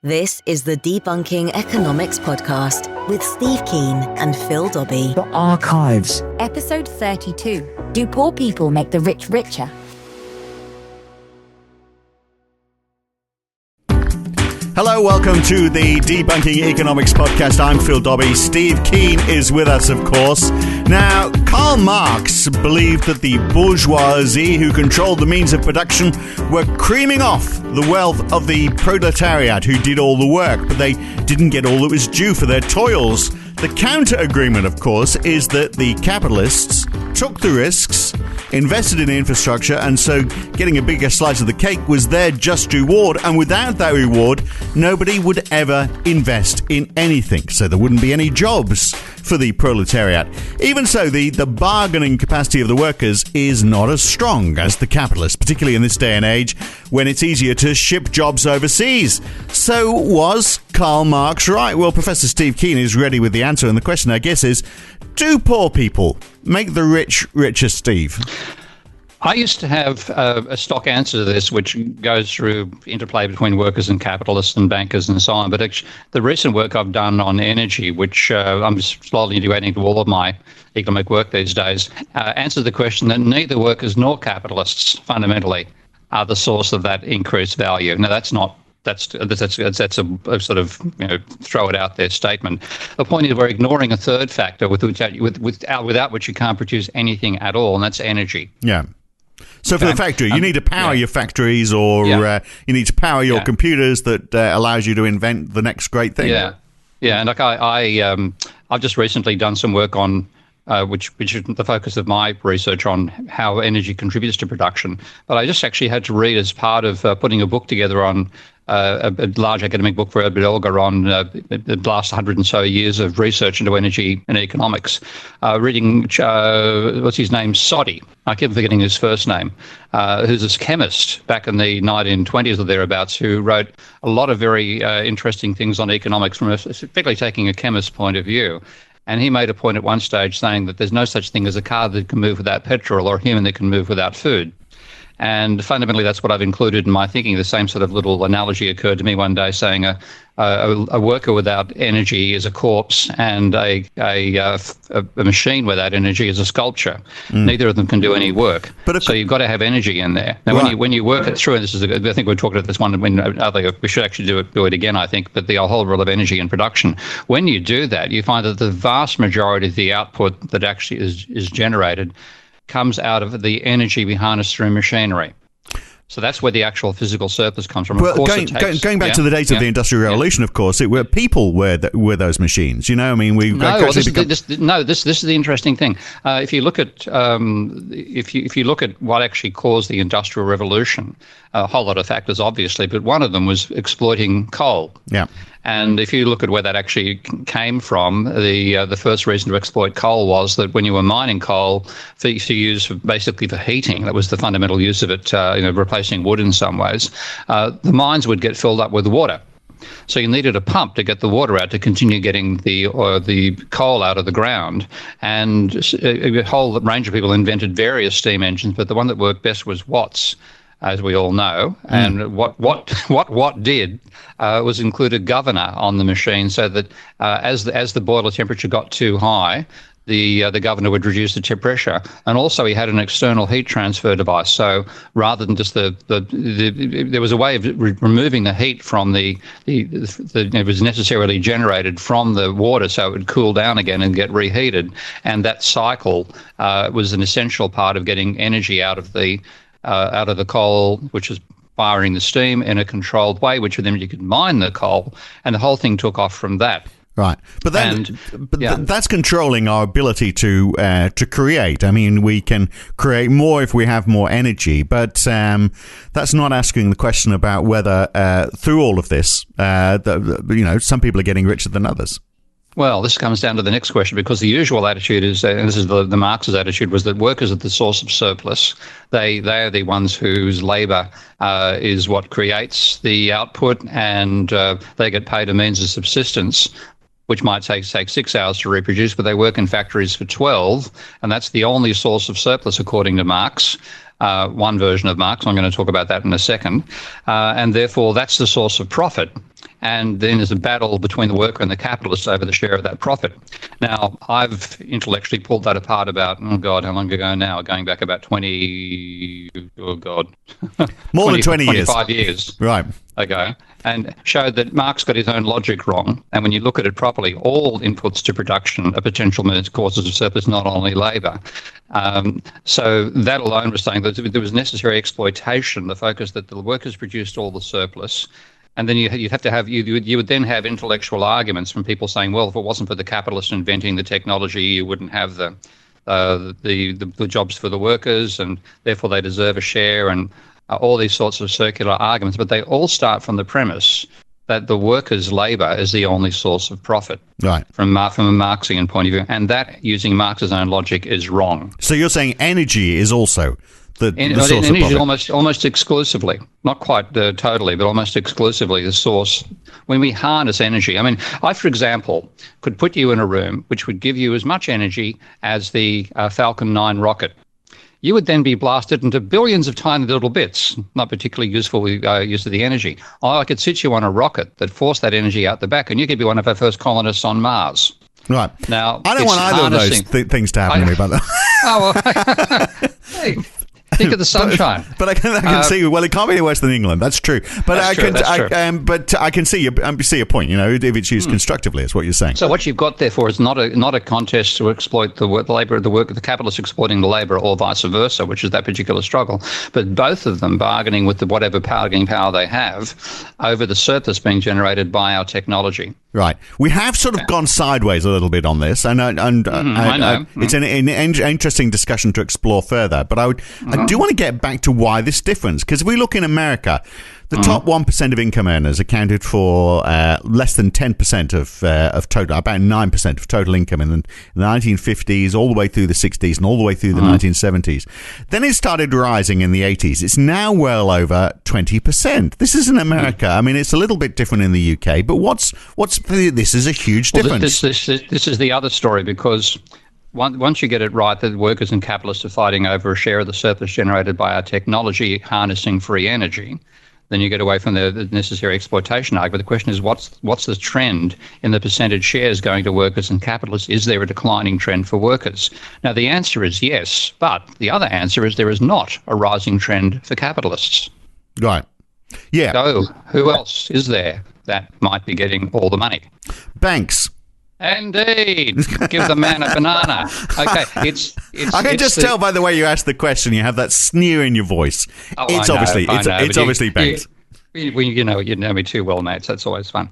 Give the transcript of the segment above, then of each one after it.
This is the Debunking Economics Podcast with Steve Keen and Phil Dobbie. The Archives. Episode 32. Do poor people make the rich richer? Hello, welcome to the Debunking Economics Podcast. I'm Phil Dobbie. Steve Keen is with us, of course. Now, Karl Marx believed that the bourgeoisie, who controlled the means of production, were creaming off the wealth of the proletariat, who did all the work, but they didn't get all that was due for their toils. The counter-agreement, of course, is that the capitalists took the risks, invested in infrastructure, and so getting a bigger slice of the cake was their just reward, and without that reward, nobody would ever invest in anything, so there wouldn't be any jobs for the proletariat. Even so, the bargaining capacity of the workers is not as strong as the capitalists, particularly in this day and age when it's easier to ship jobs overseas. So was Karl Marx right? Well, Professor Steve Keen is ready with the answer, and the question, I guess, is, do poor people make the rich richer, Steve? I used to have a stock answer to this, which goes through interplay between workers and capitalists and bankers and so on. But actually, the recent work I've done on energy, which I'm slowly integrating to all of my economic work these days, answers the question that neither workers nor capitalists fundamentally are the source of that increased value. Now, that's a sort of, throw it out there statement. The point is we're ignoring a third factor without which you can't produce anything at all, and that's energy. Yeah. So for the factory, you need to power your factories, or you need to power your computers that allows you to invent the next great thing. Yeah, and like I've just recently done some work on which is the focus of my research on how energy contributes to production. But I just actually had to read, as part of putting a book together on a large academic book for Herbert Elgar on the last 100 and so years of research into energy and economics, reading, what's his name, Soddy, I keep forgetting his first name, who's a chemist back in the 1920s or thereabouts, who wrote a lot of very interesting things on economics from particularly taking a chemist's point of view. And he made a point at one stage saying that there's no such thing as a car that can move without petrol or a human that can move without food. And fundamentally, that's what I've included in my thinking. The same sort of little analogy occurred to me one day, saying a worker without energy is a corpse, and a machine without energy is a sculpture. Neither of them can do any work. So you've got to have energy in there. Now, when you work it through, and this is I think we talked about this one. We should actually do it again, I think. But the whole role of energy in production. When you do that, you find that the vast majority of the output that actually is generated comes out of the energy we harness through machinery. So that's where the actual physical surplus comes from. Well, going back to the days of the Industrial Revolution, of course, people were those machines. This is the interesting thing. If you look at if you look at what actually caused the Industrial Revolution, a whole lot of factors, obviously, but one of them was exploiting coal. Yeah. And if you look at where that actually came from, the first reason to exploit coal was that when you were mining coal to use basically for heating, that was the fundamental use of it, replacing wood in some ways, the mines would get filled up with water. So you needed a pump to get the water out to continue getting the coal out of the ground. And a whole range of people invented various steam engines, but the one that worked best was Watt's, as we all know. And what Watt did was include a governor on the machine, so that as the boiler temperature got too high, the governor would reduce the pressure. And also he had an external heat transfer device. So rather than just there was a way of removing the heat from it was necessarily generated from the water, so it would cool down again and get reheated. And that cycle was an essential part of getting energy out of the coal, which is firing the steam in a controlled way, which then you could mine the coal, and the whole thing took off from that. Right, but that's controlling our ability to create. I mean, we can create more if we have more energy, but that's not asking the question about whether through all of this, some people are getting richer than others. Well, this comes down to the next question, because the usual attitude is, and this is the Marx's attitude, was that workers are the source of surplus. They are the ones whose labour is what creates the output, and they get paid a means of subsistence, which might take 6 hours to reproduce, but they work in factories for 12, and that's the only source of surplus, according to Marx. One version of Marx, I'm going to talk about that in a second, and therefore that's the source of profit. and then there's a battle between the worker and the capitalist over the share of that profit. Now, I've intellectually pulled that apart about, how long ago now? Going back about 20, more than 20 years. 25 years. Right. Ago, and showed that Marx got his own logic wrong. And when you look at it properly, all inputs to production are potential causes of surplus, not only labour. So that alone was saying that there was necessary exploitation, the focus that the workers produced all the surplus. And then you would then have intellectual arguments from people saying, well, if it wasn't for the capitalist inventing the technology, you wouldn't have the jobs for the workers, and therefore they deserve a share, and all these sorts of circular arguments. But they all start from the premise that the workers' labour is the only source of profit, right? From a Marxian point of view, and that, using Marx's own logic, is wrong. So you're saying energy is also the source of profit? Almost exclusively, not quite totally, but almost exclusively the source. When we harness energy, I mean, I, for example, could put you in a room which would give you as much energy as the Falcon 9 rocket. You would then be blasted into billions of tiny little bits, not particularly useful use of the energy. Or I could sit you on a rocket that forced that energy out the back, and you could be one of our first colonists on Mars. Right. Now, I don't want either of those things to happen to me, by the way. Oh, well, hey, think of the sunshine. But I can see. Well, it can't be any worse than England. That's true. But I can see your point. You know, if it's used constructively, is what you're saying. So what you've got therefore is not a contest to exploit the labour, the capitalist exploiting the labour, or vice versa, which is that particular struggle. But both of them bargaining with whatever bargaining power they have over the surplus being generated by our technology. Right. We have sort of gone sideways a little bit on this, and I know it's an interesting discussion to explore further. But I do want to get back to why this difference, because if we look in America, the top 1% of income earners accounted for less than 10% of total, about 9% of total income in the 1950s, all the way through the 60s, and all the way through the 1970s. Then it started rising in the 80s. It's now well over 20%. This is in America. I mean, it's a little bit different in the UK, but this is a huge difference. This is the other story, because once you get it right that workers and capitalists are fighting over a share of the surplus generated by our technology harnessing free energy, then you get away from the necessary exploitation argument. The question is, what's the trend in the percentage shares going to workers and capitalists? Is there a declining trend for workers? Now, the answer is yes, but the other answer is there is not a rising trend for capitalists. Right. Yeah. So who else is there that might be getting all the money? Banks. Indeed. Give the man a banana. Okay. I can just tell by the way you asked the question, you have that sneer in your voice. Oh, it's obviously banks. You know me too well, mate. So that's always fun.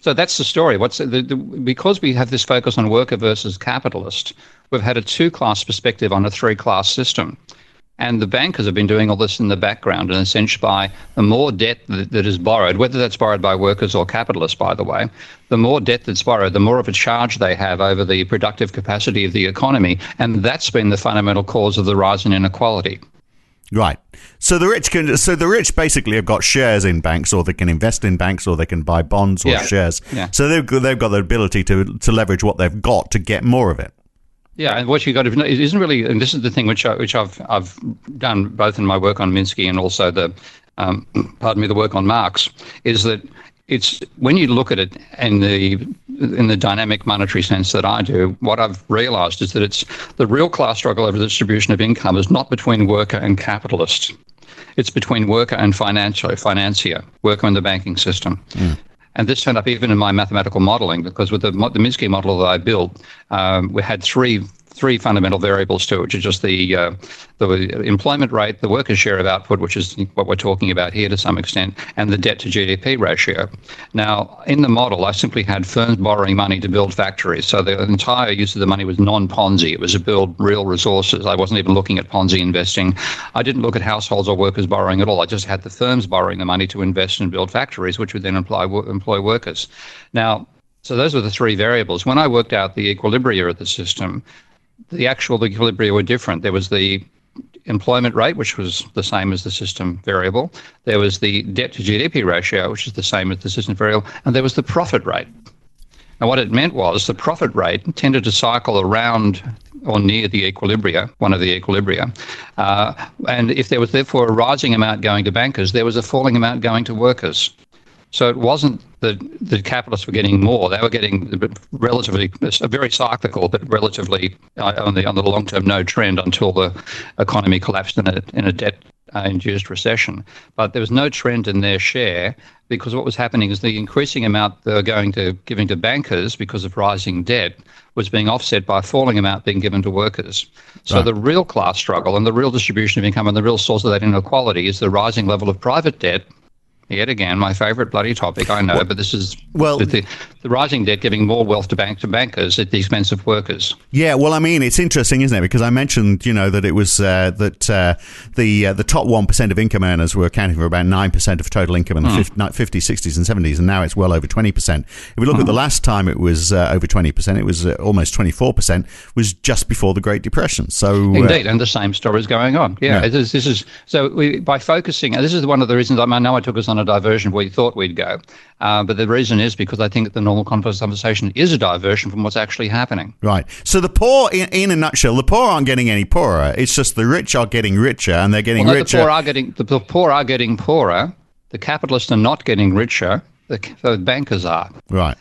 So that's the story. Because we have this focus on worker versus capitalist, we've had a two-class perspective on a three-class system. And the bankers have been doing all this in the background, and essentially by the more debt that is borrowed, whether that's borrowed by workers or capitalists, by the way, the more debt that's borrowed, the more of a charge they have over the productive capacity of the economy. And that's been the fundamental cause of the rise in inequality. Right. So the rich basically have got shares in banks, or they can invest in banks, or they can buy bonds or shares. Yeah. So they've got the ability to leverage what they've got to get more of it. Yeah, and what you got to know, it isn't really, and this is the thing which I've done both in my work on Minsky and also the work on Marx, is that it's when you look at it in the dynamic monetary sense that I do, what I've realised is that it's the real class struggle over the distribution of income is not between worker and capitalist. It's between worker and financier, worker in the banking system. Mm. And this turned up even in my mathematical modelling, because with the Minsky model that I built, we had three fundamental variables to it, which is just the employment rate, the workers' share of output, which is what we're talking about here to some extent, and the debt to GDP ratio. Now, in the model, I simply had firms borrowing money to build factories. So the entire use of the money was non-Ponzi. It was to build real resources. I wasn't even looking at Ponzi investing. I didn't look at households or workers borrowing at all. I just had the firms borrowing the money to invest and build factories, which would then employ workers. Now, so those were the three variables. When I worked out the equilibria of the system, the actual equilibria were different. There was the employment rate, which was the same as the system variable. There was the debt to GDP ratio, which is the same as the system variable. And there was the profit rate. And what it meant was the profit rate tended to cycle around or near the equilibria, one of the equilibria. And if there was therefore a rising amount going to bankers, there was a falling amount going to workers. So it wasn't that the capitalists were getting more; they were getting relatively, very cyclical, but relatively on the long-term no trend until the economy collapsed in a debt-induced recession. But there was no trend in their share because what was happening is the increasing amount they were giving to bankers because of rising debt was being offset by a falling amount being given to workers. So the real class struggle and the real distribution of income and the real source of that inequality is the rising level of private debt. Yet again, my favourite bloody topic, I know, but this is the rising debt giving more wealth to bankers at the expense of workers. Yeah, well, I mean, it's interesting, isn't it? Because I mentioned, that it was the top 1% of income earners were accounting for about 9% of total income in the 50s, 60s and 70s, and now it's well over 20%. If we look at the last time it was over 20%, it was almost 24%, was just before the Great Depression. So indeed, and the same story is going on. Yeah. This is by focusing, and this is one of the reasons I know I took us on a diversion where we thought we'd go. But the reason is because I think that the normal conversation is a diversion from what's actually happening. Right. So the poor, in a nutshell, the poor aren't getting any poorer. It's just the rich are getting richer, and they're getting richer. The poor are getting poorer. The capitalists are not getting richer. The bankers are. Right.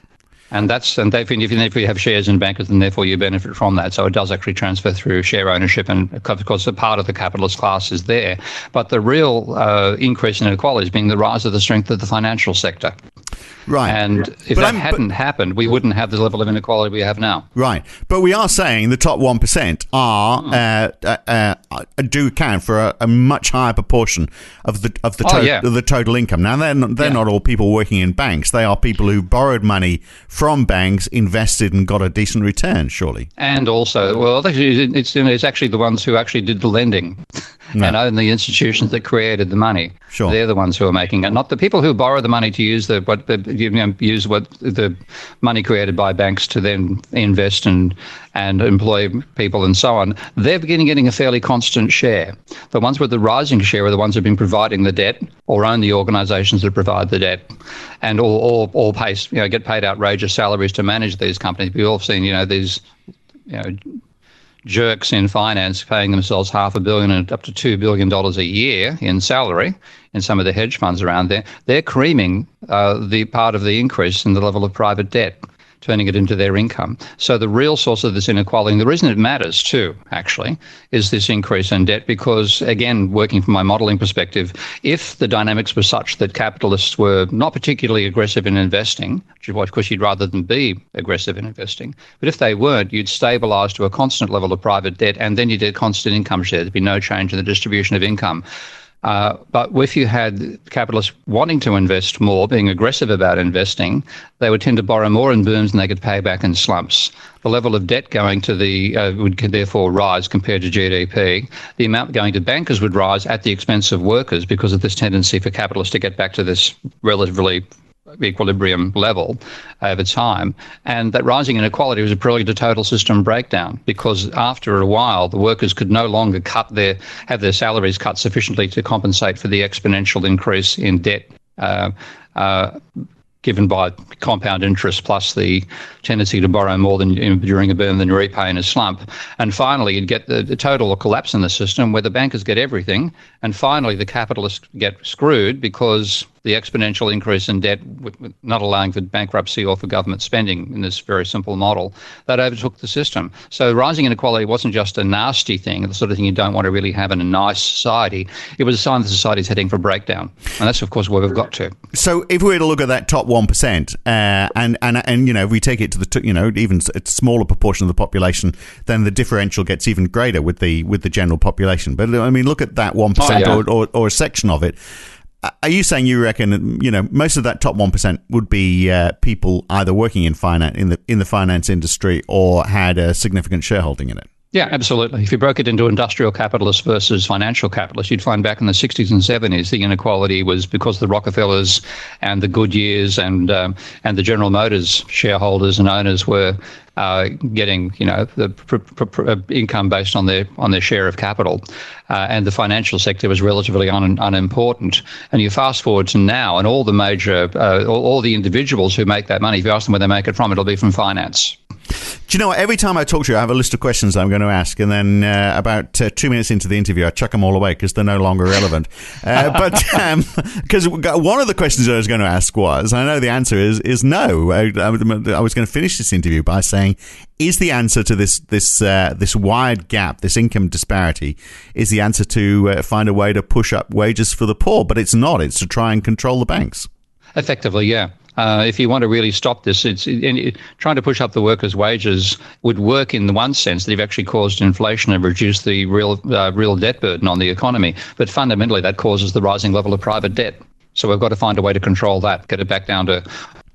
And if you have shares in bankers, then therefore you benefit from that. So it does actually transfer through share ownership, and of course a part of the capitalist class is there. But the real increase in inequality is being the rise of the strength of the financial sector. Right. And if that hadn't happened, we wouldn't have the level of inequality we have now. Right. But we are saying the top 1% do account for a much higher proportion of the total income. Now, they're not all people working in banks. They are people who borrowed money from banks, invested, and got a decent return, surely. And also, well, it's actually the ones who actually did the lending and own the institutions that created the money. Sure. They're the ones who are making it, not the people who borrow the money to use the money created by banks to then invest and employ people and so on. They're getting a fairly constant share. The ones with the rising share are the ones who've been providing the debt or own the organisations that provide the debt, and all get paid outrageous salaries to manage these companies. We've all seen these jerks in finance paying themselves $500 million and up to $2 billion a year in salary in some of the hedge funds around there. They're creaming the part of the increase in the level of private debt, turning it into their income. So the real source of this inequality, and the reason it matters too, actually, is this increase in debt because, again, working from my modelling perspective, if the dynamics were such that capitalists were not particularly aggressive in investing, which is, of course, you'd rather than be aggressive in investing, but if they weren't, you'd stabilise to a constant level of private debt, and then you'd get constant income share. There'd be no change in the distribution of income. But if you had capitalists wanting to invest more, being aggressive about investing, they would tend to borrow more in booms than they could pay back in slumps. The level of debt going to would therefore rise compared to GDP. The amount going to bankers would rise at the expense of workers because of this tendency for capitalists to get back to this relatively equilibrium level over time. And that rising inequality was a prelude to total system breakdown because after a while the workers could no longer have their salaries cut sufficiently to compensate for the exponential increase in debt given by compound interest plus the tendency to borrow more than during a boom than you repay in a slump. And finally, you'd get the total collapse in the system where the bankers get everything, and finally the capitalists get screwed because the exponential increase in debt, not allowing for bankruptcy or for government spending in this very simple model, that overtook the system. So rising inequality wasn't just a nasty thing, the sort of thing you don't want to really have in a nice society. It was a sign that society is heading for breakdown. And that's, of course, where we've got to. So if we were to look at that top 1%, and if we take it to the, even a smaller proportion of the population, then the differential gets even greater with the general population. But I mean, look at that 1% or a section of it. Are you saying you reckon most of that top 1% would be people either working in finance in the finance industry or had a significant shareholding in it? Yeah, absolutely. If you broke it into industrial capitalists versus financial capitalists, you'd find back in the 60s and 70s the inequality was because the Rockefellers and the Goodyears and the General Motors shareholders and owners were getting the income based on their share of capital, and the financial sector was relatively unimportant. And you fast forward to now, and all the major all the individuals who make that money, if you ask them where they make it from, it'll be from finance. Do you know what? Every time I talk to you, I have a list of questions I'm going to ask, and then about 2 minutes into the interview, I chuck them all away because they're no longer relevant. But because one of the questions I was going to ask was, I know the answer is no. I was going to finish this interview by saying, is the answer to this wide gap, this income disparity, is the answer to find a way to push up wages for the poor? But it's not. It's to try and control the banks. Effectively, yeah. If you want to really stop this, trying to push up the workers' wages would work in the one sense that you've actually caused inflation and reduced the real debt burden on the economy. But fundamentally, that causes the rising level of private debt. So we've got to find a way to control that, get it back down to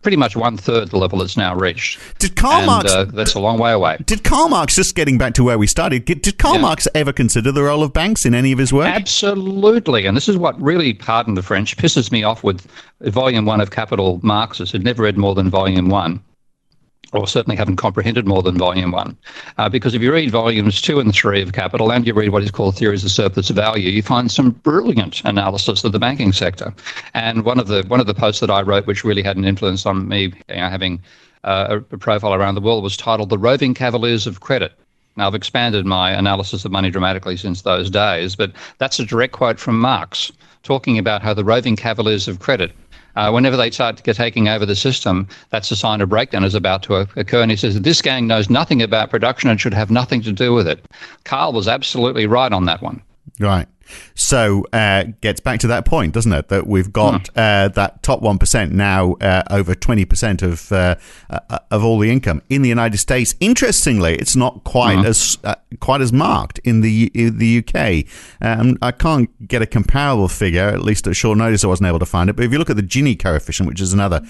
pretty much 1/3 the level it's now reached. Did Karl Marx? That's a long way away. Did Karl Marx, just getting back to where we started, did Karl Marx ever consider the role of banks in any of his work? Absolutely, and this is what really, pardon the French, pisses me off with Volume 1 of Capital Marxists who'd never read more than Volume 1. Or certainly haven't comprehended more than Volume 1. Because if you read Volumes 2 and 3 of Capital, and you read what is called Theories of Surplus Value, you find some brilliant analysis of the banking sector. And one of the posts that I wrote, which really had an influence on me having a profile around the world, was titled The Roving Cavaliers of Credit. Now, I've expanded my analysis of money dramatically since those days, but that's a direct quote from Marx, talking about how the roving cavaliers of credit, whenever they start taking over the system, that's a sign of breakdown is about to occur. And he says that this gang knows nothing about production and should have nothing to do with it. Karl was absolutely right on that one. Right. So gets back to that point, doesn't it? That we've got that top 1% now over 20% of all the income in the United States. Interestingly, it's not quite as marked in the UK. I can't get a comparable figure, at least at short notice. I wasn't able to find it. But if you look at the Gini coefficient, which is another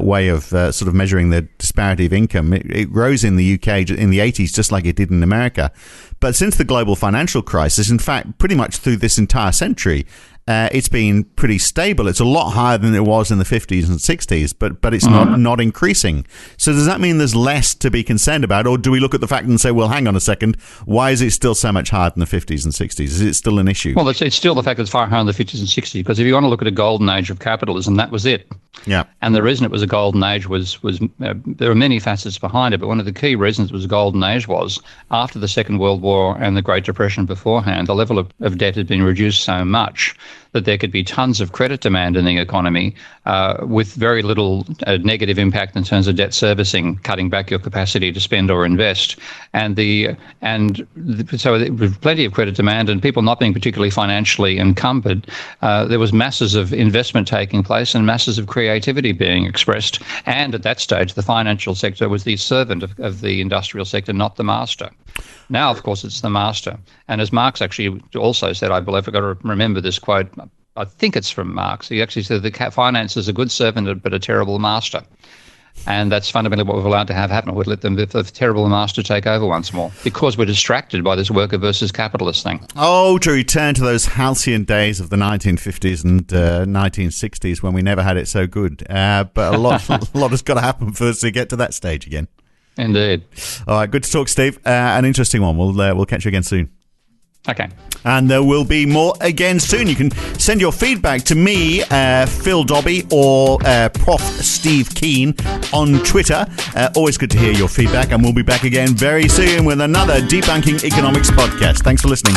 way of sort of measuring the disparity of income, it rose in the UK in the 80s, just like it did in America. But since the global financial crisis, in fact, pretty much through this entire century, it's been pretty stable. It's a lot higher than it was in the 50s and 60s, but it's not increasing. So does that mean there's less to be concerned about? Or do we look at the fact and say, well, hang on a second, why is it still so much higher than the 50s and 60s? Is it still an issue? Well, it's still the fact that it's far higher than the 50s and 60s, because if you want to look at a golden age of capitalism, that was it. Yeah. And the reason it was a golden age was there are many facets behind it, but one of the key reasons it was a golden age was after the Second World War and the Great Depression beforehand, the level of debt had been reduced so much that there could be tons of credit demand in the economy with very little negative impact in terms of debt servicing, cutting back your capacity to spend or invest. So with plenty of credit demand and people not being particularly financially encumbered, there was masses of investment taking place and masses of creativity being expressed. And at that stage, the financial sector was the servant of the industrial sector, not the master. Now, of course, it's the master. And as Marx actually also said, I believe, I've got to remember this quote, I think it's from Marx. He actually said the finance is a good servant but a terrible master. And that's fundamentally what we've allowed to have happen. We've let the terrible master take over once more because we're distracted by this worker versus capitalist thing. Oh, to return to those halcyon days of the 1950s and 1960s when we never had it so good. But a lot has got to happen for us to get to that stage again. Indeed. All right, good to talk, Steve. An interesting one. We'll catch you again soon. Okay. And there will be more again soon. You can send your feedback to me, Phil Dobbie, or Prof Steve Keen on Twitter. Always good to hear your feedback, and we'll be back again very soon with another Debunking Economics podcast. Thanks for listening.